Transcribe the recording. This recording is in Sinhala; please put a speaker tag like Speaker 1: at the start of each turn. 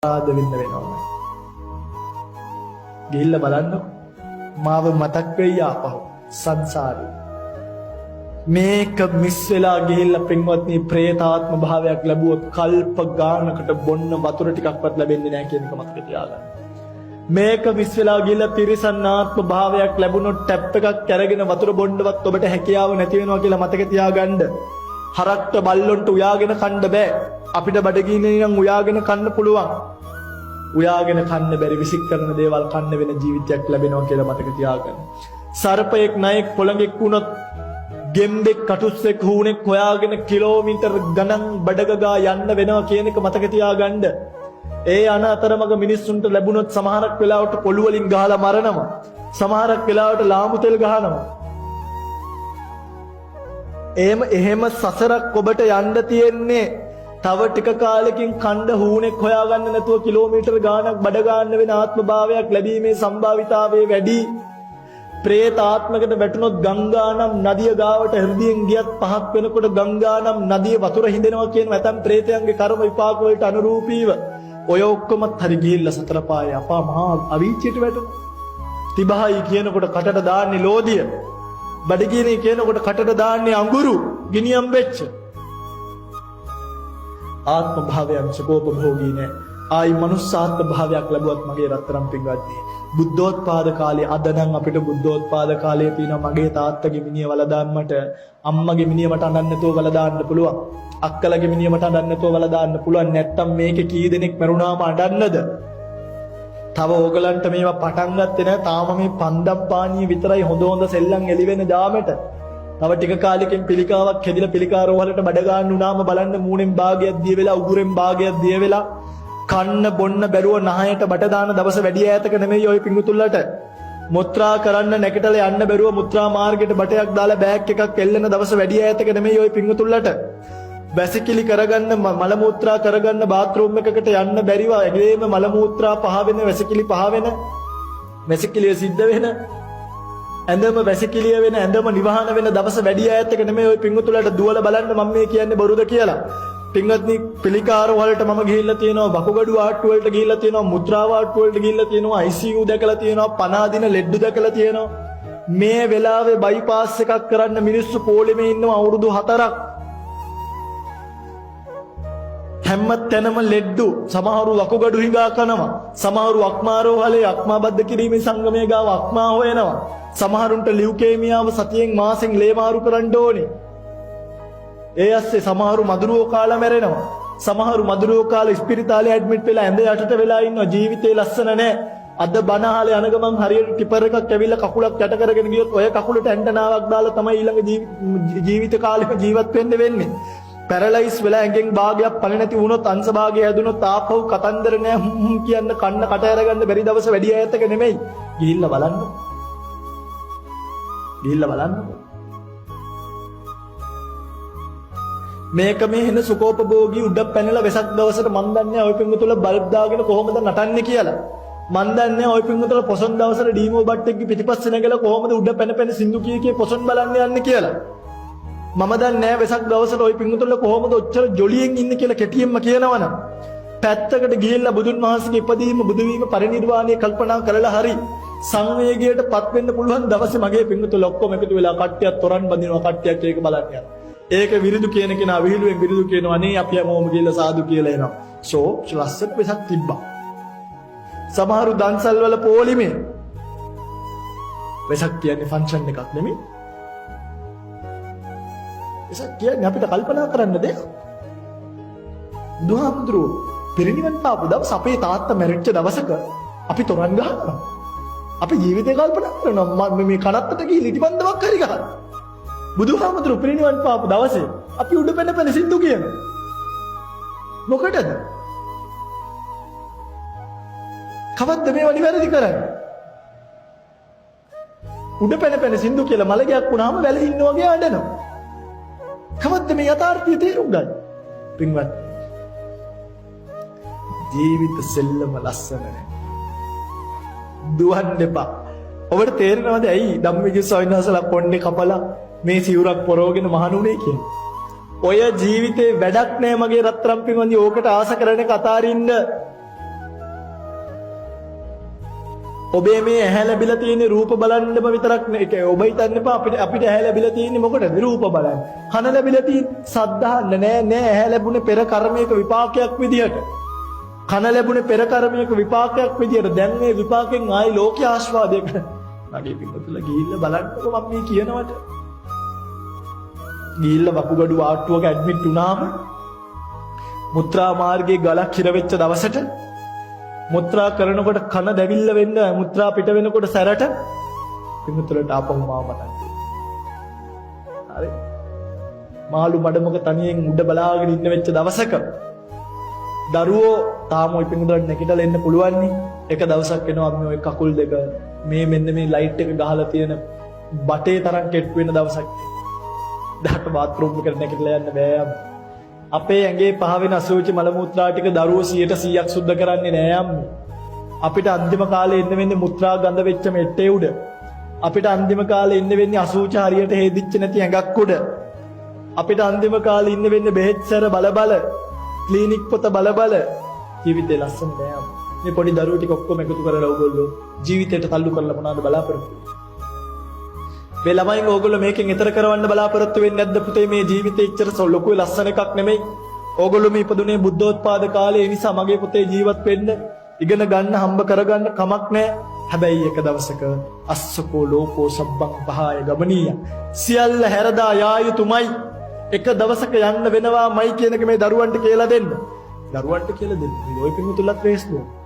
Speaker 1: ආද වෙන්න වෙනවා. ගිහිල්ලා බලන්නකො. මාව මතක් වෙයි ආපහු සංසාරේ. මේක මිස් වෙලා ගිහිල්ලා පින්වත්නි ප්‍රේතාත්ම භාවයක් ලැබුවොත් කල්ප ගානකට බොන්න වතුර ටිකක්වත් ලැබෙන්නේ නැහැ කියන එක මතක තියාගන්න. මේක මිස් වෙලා ගිහිල්ලා තිරිසන්නාත්ම භාවයක් ලැබුණොත් ටැප් එකක් අරගෙන වතුර බොන්නවත් ඔබට හැකියාව නැති වෙනවා කියලා මතක තියාගන්න. හරක්ට බල්ලොන්ට උයාගෙන කන්න බෑ. අපිට බඩගින්නේ නම් උයාගෙන කන්න පුළුවන්. උයාගෙන කන්න බැරි විසික් කරන දේවල් කන්න වෙන ජීවිතයක් ලැබෙනවා කියලා මතක තියාගන්න. සර්පයෙක් නයෙක් පොළඟෙක් වුණොත් ගෙම්බෙක් කටුස්සෙක් හූනෙක් හොයාගෙන කිලෝමීටර් ගණන් බඩගගා යන්න වෙනවා කියන එක මතක තියාගන්න. ඒ අන අතරමඟ මිනිස්සුන්ට ලැබුණොත් සමහරක් වෙලාවට පොළු වලින් ගහලා මරනවා. සමහරක් වෙලාවට ලාමු තෙල් ගහනවා. එහෙම සසරක් ඔබට යන්න තියෙන්නේ තව ටික කාලෙකින් කණ්ඩ හූනෙක් හොයාගන්න නැතුව කිලෝමීටර් ගාණක් බඩ ගන්න වෙන ආත්ම භාවයක් ලැබීමේ සම්භාවිතාවය වැඩි. ප්‍රේත ආත්මකට වැටුනොත් ගංගානම් නදිය ගාවට හෘදයෙන් ගියත් පහක් වෙනකොට ගංගානම් නදිය වතුර හිඳෙනවා කියන නැතම් ප්‍රේතයන්ගේ කර්ම විපාක වලට අනුරූපීව ඔය ඔක්කොමත් හරි ගිහිල්ලා සතර පායේ අපා මහා අවීචයට වැටුණා. තිබහයි කියනකොට කටට දාන්නේ ලෝදිය. බඩගිනි කියනකොට කටට දාන්නේ අඟුරු ගිනියම් වෙච්ච. ආත්ම භාවයන් සුඛෝපභෝගී නෑ. ආයි මනුස්සාත්ම භාවයක් ලැබුවත් මගේ රත්තරන් පින්වත්නි බුද්ධෝත්පාද කාලේ අද නම් අපිට බුද්ධෝත්පාද කාලේ තියෙනවා මගේ තාත්තගේ මිනිය වල දාන්නට අම්මගේ මිනිය මට අඬන්න නැතුව වල දාන්න පුළුවන් අක්කලගේ මිනිය මට අඬන්න නැතුව වල දාන්න පුළුවන් නැත්තම් මේකේ කී දෙනෙක් මරුණාම අඬන්නද තව ඕගලන්ට මේවා පටන් ගත්තේ නැහැ තාම මේ පන්දම් පානිය විතරයි හොඳ සෙල්ලම් එලි වෙන දාමෙට තව ටික කාලෙකින් පිළිකාවක් හැදිලා පිළිකාරෝ වලට බඩ ගන්න උනාම බලන්න මූණෙන් භාගයක් දිය වෙලා උගුරෙන් භාගයක් දිය වෙලා කන්න බොන්න බැරුව නහයට බට දාන දවස වැඩි ඈතක නෙමෙයි ඔය පිඟුතුල්ලට මුත්‍රා කරන්න නැකටල යන්න බැරුව මුත්‍රා මාර්ගයට බටයක් දාලා බෑග් එකක් එල්ලන දවස වැඩි ඈතක නෙමෙයි ඔය පිඟුතුල්ලට වැසිකිලි කරගන්න මල මුත්‍රා කරගන්න බාත්රූම් එකකට යන්න බැරිව ඇගේම මල මුත්‍රා පහ වෙන වැසිකිලි පහ වෙන වැසිකිලිය සිද්ධ වෙන ඇඳම වැසිකිලිය වෙන ඇඳම නිවහන වෙන දවස වැඩි ඈතක නෙමෙයි ඔය පිඟුතුල්ලට දුවලා බලන්න මම මේ කියන්නේ බොරුද කියලා පින්වත්නි පිළිකාර වලට මම ගිහිල්ලා තියෙනවා වකුගඩු ආට්ටු වලට ගිහිල්ලා තියෙනවා මුත්‍රා ආට්ටු වලට ගිහිල්ලා තියෙනවා ICU දැකලා තියෙනවා පනාදින ලෙඩ්ඩු දැකලා තියෙනවා මේ වෙලාවේ බයිපාස් එකක් කරන්න මිනිස්සු පොළෙමේ ඉන්නවා අවුරුදු 4ක් හැම තැනම ලෙඩ්ඩු සමහරු වකුගඩු හිඟා කනවා සමහරු අක්මාරෝහලේ අක්මාබද්ධ කිරීමේ සංගමයේ ගාව අක්මා හොයනවා සමහරුන්ට ලියුකේමියාව සතියෙන් මාසෙන් ලේ මාරු කරන්න ඕනේ ඒ ඇස්සේ සමහරු මදුරුවෝ කාලා මැරෙනවා. සමහරු මදුරුවෝ කාලා ස්පිරිතාලේ ඇඩ්මිට් වෙලා ඇඳ යටට වෙලා ඉන්නවා. ජීවිතේ ලස්සන නැහැ. අද බනහලේ යන ගමන් හරියට ටිපර් එකක් ඇවිල්ලා කකුලක් යට කරගෙන ගියොත් ඔය කකුලට ඇන්ටනාවක් දාලා තමයි ඊළඟ ජීවිත කාලෙක ජීවත් වෙන්න වෙන්නේ. පැරලයිස් වෙලා ඇඟෙන් භාගයක් පණ නැති වුණොත් අංශ භාගය හැදුනොත් ආපහු කතන්දර නෑ කියන්න කන්න කට ඇරගන්න බැරි දවස වැඩි ඈතක නෙමෙයි. ගිහිල්ලා බලන්න. ගිහිල්ලා බලන්න. මේක මේ එන සුඛෝපභෝගී උඩ පැනලා වෙසක් දවසට මන් දන්නේ ඔය පිංගුතුල බල්බ් දාගෙන කොහොමද නටන්නේ කියලා මන් දන්නේ ඔය පිංගුතුල පොසොන් දවසට ඩීමෝ බට්ටෙක්ගේ පිටිපස්සේ නැගලා කොහොමද උඩ පැන පැන සින්දු කී පොසොන් බලන්න යන්නේ කියලා මම දන්නේ වෙසක් දවසට ඔය පිංගුතුල කොහොමද ඔච්චර ජොලියෙන් ඉන්නේ කියලා කෙටියෙන්ම කියනවනම් පැත්තකට ගිහිල්ලා බුදුන් වහන්සේගේ ඉපදීම බුදු වීම පරිනිර්වාණය කල්පනා කරලා හරි සංවේගයට පත් වෙන්න පුළුවන් දවසේ මගේ පිංගුතුල ඔක්කොම එකතු වෙලා කට්ටියක් තොරන් බඳිනවා කට්ටියක් ඒක බලන්න යනවා ඒක විරුදු කියන කෙනා විහිළුවෙන් විරුදු කියනවා අනේ අපි හැමෝම ගිහලා සාදු කියලා එනවා. ලස්සට වෙසක් තිබ්බා. සමහරු දන්සල් වල පොලිමේ වෙසක් කියන්නේ ෆන්ක්ෂන් එකක් නෙමෙයි. වෙසක් කියන්නේ අපිට කල්පනා කරන්න දෙයක්. දුහම්දුරු පිරිනිවන් පාපු දවස් අපේ තාත්තා මැරිච්ච දවසක අපි තොරන් ගහනවා. අපි ජීවිතේ කල්පනා කරනවා මේ කනත්තට ගිහින් ඉටිබන්දවක් හරි ගහනවා. බුදුහාමුදුරු පිරිනිවන් පාපු දවසේ අපි උඩ පැන පැන සින්දු කියනවා. මොකටද? කවද්ද මේව නිවැරදි කරන්නේ? උඩ පැන පැන සින්දු කියලා මලගයක් වුණාම වැල ඉන්න වගේ අඬනවා. කවද්ද මේ යථාර්ථය තේරුම් ගන්න? පින්වත් ජීවිත සෙල්ලම ලස්සන නෑ. දුවන්න එපා. ඔබට තේරෙනවද ඇයි ධම්මවිජය ස්වාමීන් වහන්සේලා කොණ්ඩේ කපලා මේ සිවුරක් පොරවගෙන මහණුනේ කියන්නේ. ඔය ජීවිතේ වැඩක් නෑ මගේ රත්තරන් පින්වන්දි ඕකට ආස කරන එක අතාරින්න. ඔබේ මේ ඇහැ ලැබිලා තියෙන රූප බලන්නම විතරක් නෙවෙයි. ඔබ හිතන්න එපා අපිට ඇහැ ලැබිලා තියෙන්නේ මොකටද? රූප බලන්න. කන ලැබිලා තියෙන්නේ සද්ධාන්න නෑ ඇහැ ලැබුණේ පෙර කර්මයක විපාකයක් විදියට. කන ලැබුණේ පෙර කර්මයක විපාකයක් විදියට. දැන් මේ විපාකෙන් ආයි ලෝක ආස්වාදය කරන. නගේ පිටුල ගිහිල්ලා බලන්නකො මම මේ කියනවට. ගිහිල්ලා වකුගඩු ආට්ටුවක ඇඩ්මිට් වුණාම මුත්‍රා මාර්ගයේ ගලක් හිර වෙච්ච දවසට මුත්‍රා කරනකොට කන දැවිල්ල වෙන්න මුත්‍රා පිට වෙනකොට සැරට පිටුලට ආපහු මාව මතක්. හරි. මාළු මඩමක තනියෙන් උඩ බලාගෙන ඉන්න වෙච්ච දවසක දරුවෝ තාම ওই පිටුලට නැගිටලා එන්න පුළුවන් නේ. එක දවසක් එනවා මේ ওই කකුල් දෙක මේ මෙන්න මේ ලයිට් එක ගහලා තියෙන බටේ තරම් කෙට් වෙන දවසක්. දාට බාත්රූම් එකට නැගිටලා යන්න බෑ. අපේ ඇඟේ පහ වෙන අසුචි මල මුත්‍රා ටික දරුවෝ 100% සුද්ධ කරන්නේ නෑ අම්මේ. අපිට අන්තිම කාලේ එන්න වෙන්නේ මුත්‍රා ගඳ වෙච්ච මෙට්ටේ උඩ. අපිට අන්තිම කාලේ එන්න වෙන්නේ අසුචි හරියට හේදිච්ච නැති ඇඟක් උඩ. අපිට අන්තිම කාලේ ඉන්න වෙන්නේ බෙහෙත් සැර බල ක්ලිනික් පොත බල ජීවිතේ ලස්සන නෑ අම්මේ. මේ පොඩි දරුවෝ ටික ඔක්කොම එකතු කරලා ඕගොල්ලෝ ජීවිතයට තල්ලු කරලා මොනවද බලාපොරොත්තු වෙන්නේ? මේ ළමයින් ඕගොල්ලෝ මේකෙන් ඈතර කරවන්න බලාපොරොත්තු වෙන්නේ නැද්ද පුතේ? මේ ජීවිතේ ඉච්චර ලොකු ලස්සන එකක් නෙමෙයි. ඕගොල්ලෝ මේ ඉපදුනේ බුද්ධෝත්පාද කාලේ. ඒ නිසා මගේ පුතේ ජීවත් වෙන්න, ඉගෙන ගන්න, හම්බ කරගන්න කමක් නැහැ. හැබැයි එක දවසක අස්සකෝ ලෝකෝ සබ්බං පහය ගමනීය. සියල්ල හැරදා යා යුතුමයි. එක දවසක යන්න වෙනවාමයි කියන එක මේ දරුවන්ට කියලා දෙන්න. දරුවන්ට කියලා දෙන්න. ඔය පිටුලත් වේස්තුව.